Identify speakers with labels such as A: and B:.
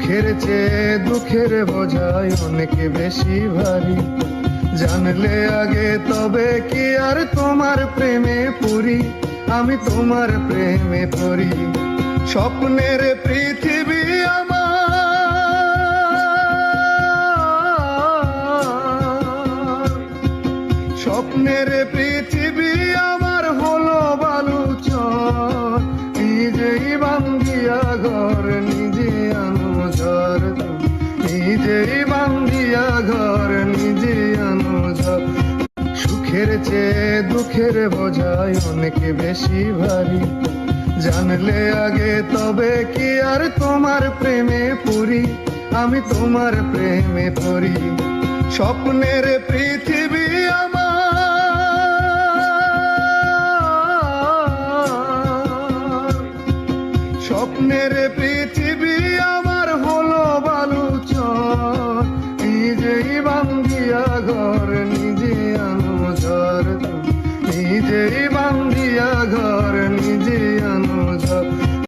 A: সুখের চেয়ে দুঃখের বোঝাই অনেক বেশি ভারী। জানলে আগে তবে কি আর তোমার প্রেমে পড়ি, আমি তোমার প্রেমে পড়ি। স্বপ্নের পৃথিবী আমার, স্বপ্নের পৃথিবী আমার হলো বালুচর। নিজেই ভাঙ্গিয়া ঘর নিজে আনো ঝড়, নিজেই ভাঙ্গিয়া ঘর নিজে আনো ঝড়। সুখের চেয়ে দুঃখের বোঝাই অনেক বেশি ভারী। জানলে আগে তবে কি আর তোমার প্রেমে পড়ি, আমি তোমার প্রেমে পড়ি। স্বপ্নের পৃথিবী আমার, স্বপ্নের পৃথিবী আমার হলো বালুচর। নিজেই ভাঙ্গিয়া ঘর নিজে আনো ঝড়, নিজেই